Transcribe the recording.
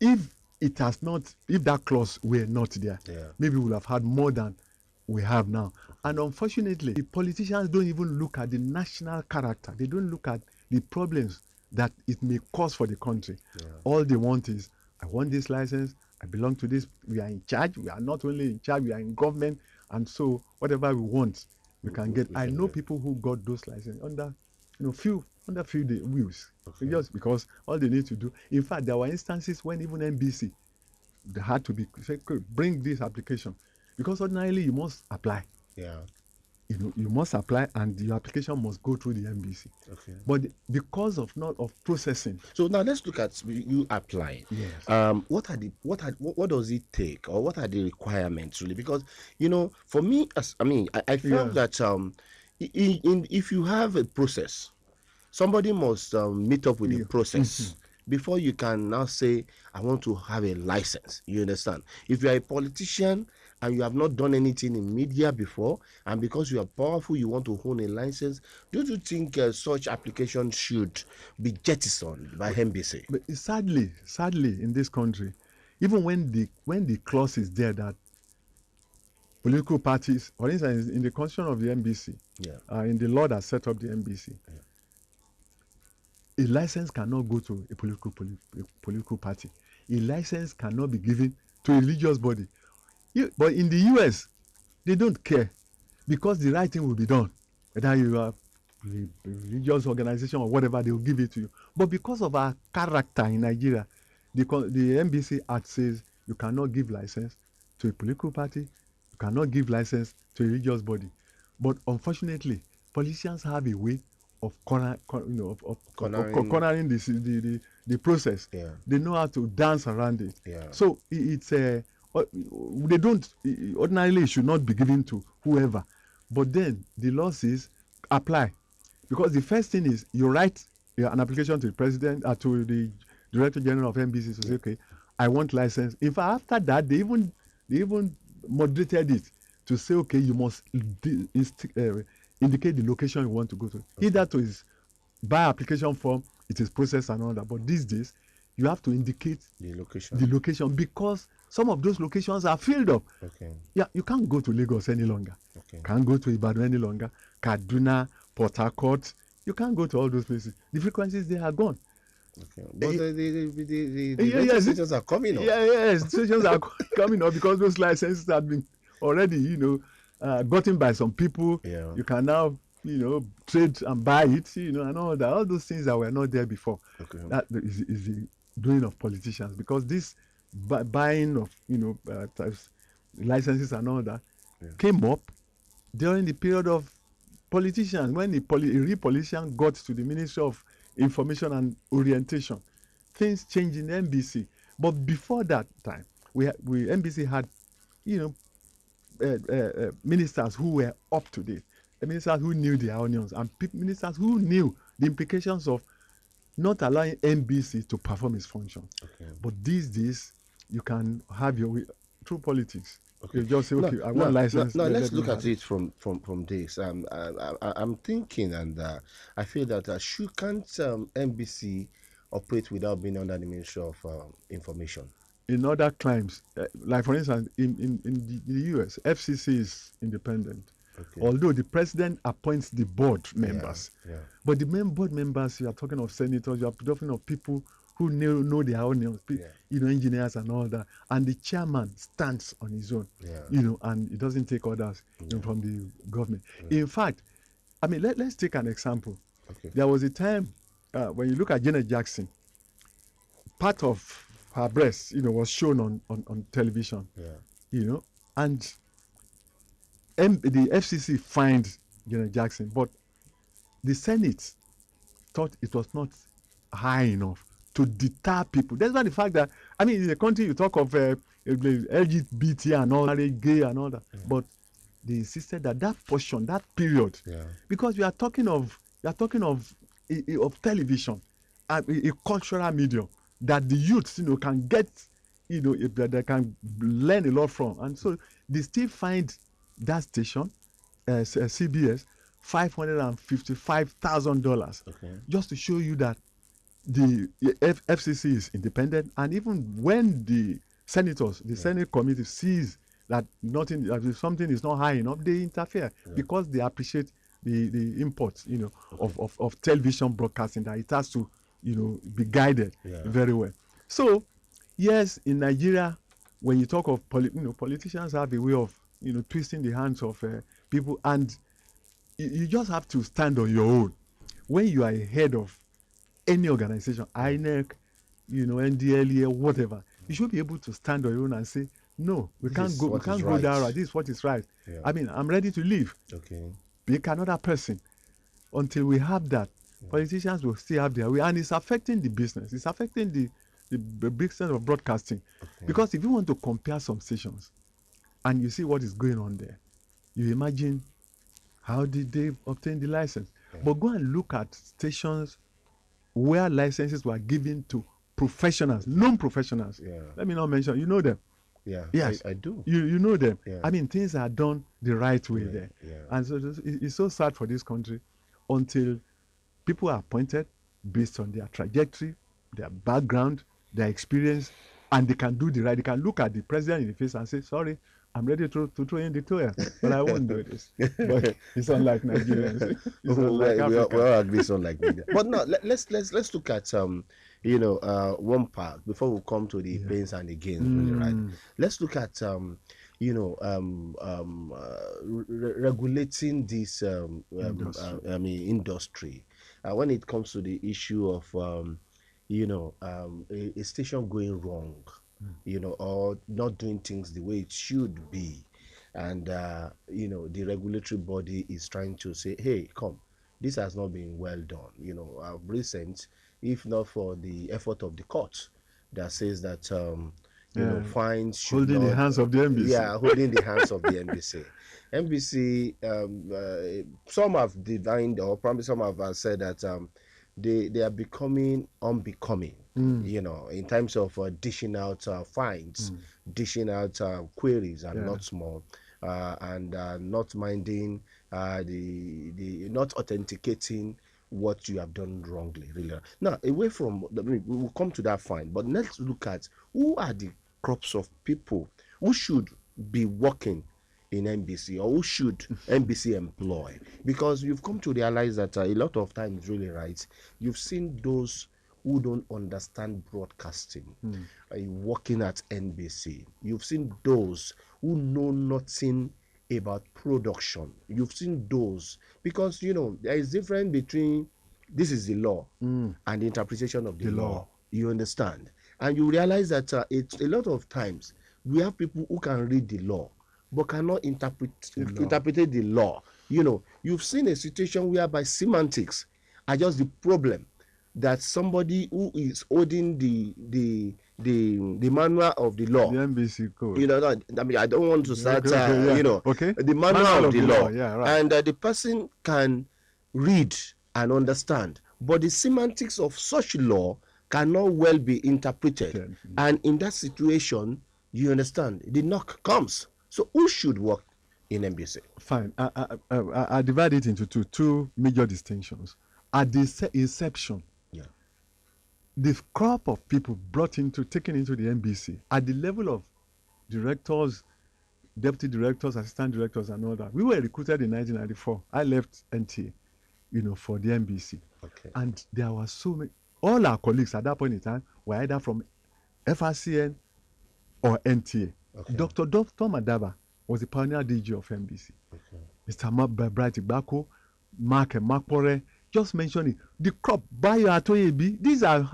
if it has not, if that clause were not there, Yeah. maybe we would have had more than we have now. And unfortunately, the politicians don't even look at the national character. They don't look at the problems that it may cause for the country. Yeah. All they want is, I want this license, I belong to this, we are in charge, we are not only in charge, we are in government, and so whatever we want, we can get. We I can know get. people who got those licenses under, under few day, wheels. Okay. Just because all they need to do. In fact, there were instances when even NBC, they had to be say, "Okay, bring this application," because ordinarily you must apply. Yeah. You must apply, and your application must go through the NBC. Okay. But because of not of processing. So now let's look at you applying. Yes. What does it take, or what are the requirements really? Because for me, I felt Yeah. that if you have a process, somebody must meet up with the Yeah. process before you can now say, I want to have a license. You understand? If you are a politician and you have not done anything in media before, and because you are powerful, you want to own a license, don't you think such application should be jettisoned by NBC? But sadly, in this country, even when the clause is there that political parties, for instance, in the constitution of the NBC, Yeah. in the law that set up the NBC, a license cannot go to a political party. A license cannot be given to a religious body. But in the US, they don't care, because the right thing will be done. Whether you are a religious organization or whatever, they will give it to you. But because of our character in Nigeria, the NBC Act says you cannot give license to a political party, you cannot give license to a religious body. But unfortunately, politicians have a way of cornering the process. Yeah. They know how to dance around it. Yeah. So it's they don't ordinarily, it should not be given to whoever. But then the law says apply, because the first thing is you write an application to the president, to the director general of NBC to say, okay, I want license. In fact, after that, they even moderated it to say, okay, you must indicate the location you want to go to. Okay. Either to his by application form, it is processed and all that. But these days, you have to indicate The location. the location, because some of those locations are filled up. Okay. Yeah, you can't go to Lagos any longer. Okay. Can't go to Ibadan any longer. Kaduna, Port Harcourt, you can't go to all those places. The frequencies, they are gone. Okay. But the stations are coming up. Yes, stations are coming up because those licenses have been already, gotten by some people. Yeah. You can now, trade and buy it, and all that. All those things that were not there before. Okay. That is the doing of politicians, because this buying of, licenses and all that came up during the period of politicians, when a real politician got to the Ministry of Information and Orientation. Things changed in NBC. But before that time, NBC had, ministers who were up to date, ministers who knew their onions, and ministers who knew the implications of not allowing NBC to perform its function. Okay. But these days, you can have your way through politics. Okay. You just say, okay, I want license. Now let's look at it from this. I'm thinking, and I feel that can't NBC operate without being under the Ministry of Information? In other crimes, like for instance, in the US, FCC is independent. Okay. Although the president appoints the board members. Yeah. But the main board members, you are talking of senators, you are talking of people who know their onions, engineers and all that. And the chairman stands on his own, and he doesn't take orders from the government. In fact, let's take an example. Okay. There was a time when you look at Janet Jackson, part of her breast, was shown on television. Yeah. And the FCC fined Janet Jackson, but the Senate thought it was not high enough to deter people. That's why the fact that, in the country you talk of LGBT and all that, gay and all that, but they insisted that portion, that period, because we are talking of television, a cultural medium that the youths, can get, they can learn a lot from, and so they still find that station, CBS, $555,000, just to show you that the FCC is independent, and even when the senators, the Senate committee sees that nothing, that something is not high enough, they interfere because they appreciate the import, of television broadcasting, that it has to, be guided very well. So, yes, in Nigeria, when you talk of politicians have a way of twisting the hands of people, and you just have to stand on your own. When you are head of any organization, INEC, NDLEA, whatever, you should be able to stand on your own and say, no, we can't go that route. This is what is right. Yeah. I mean, I'm ready to leave. Okay. Pick another person. Until we have that, politicians will still have their way, and it's affecting the business. It's affecting the business of broadcasting. Okay. Because if you want to compare some stations, and you see what is going on there, you imagine how did they obtain the license. But go and look at stations where licenses were given to professionals, non-professionals. Let me not mention, you know them. Yeah. Yes, I do. You know them. Yeah. I mean, things are done the right way there. Yeah. And so it's so sad for this country until people are appointed based on their trajectory, their background, their experience, and they can do the right. They can look at the president in the face and say, sorry, I'm ready to throw in the towel, but I won't do this. But it's unlike Nigerians. It's unlike Africa. We all agree it's unlike Nigeria. But no, let's look at one part before we come to the pains and the gains, really, right? Let's look at regulating this industry. When it comes to the issue of a station going wrong, or not doing things the way it should be, and the regulatory body is trying to say, hey, come, this has not been well done. Recent, if not for the effort of the court that says that fines should holding the hands of the NBC. Yeah, holding the hands of the NBC. NBC, some have divined, or probably some have said that they are becoming unbecoming, in terms of dishing out fines, dishing out queries and lots more, and not minding not authenticating what you have done wrongly, really. Now, away from, we will come to that fine, but let's look at who are the crops of people who should be working in NBC, or who should NBC employ? Because you've come to realize that a lot of times, really, right, you've seen those who don't understand broadcasting working at NBC. You've seen those who know nothing about production. You've seen those, because there is difference between this is the law and the interpretation of the law. You understand? And you realize that it's a lot of times we have people who can read the law but cannot interpret the law. You've seen a situation whereby semantics are just the problem, that somebody who is holding the manual of the law, the NBC code. I mean, I don't want to start, the manual of the law, and the person can read and understand, but the semantics of such law cannot well be interpreted. And in that situation, you understand, the knock comes. So who should work in NBC? Fine. I divide it into two major distinctions. At the inception, the crop of people taken into the NBC at the level of directors, deputy directors, assistant directors, and all that. We were recruited in 1994. I left NTA, for the NBC. Okay. And there were so many. All our colleagues at that point in time were either from FRCN or NTA. Okay. Dr. Tom Adaba was the pioneer DG of NBC. Okay. Mr. Bright Igbako, Mark Makpore, just mentioning the crop, Bayo Atoyebi, these are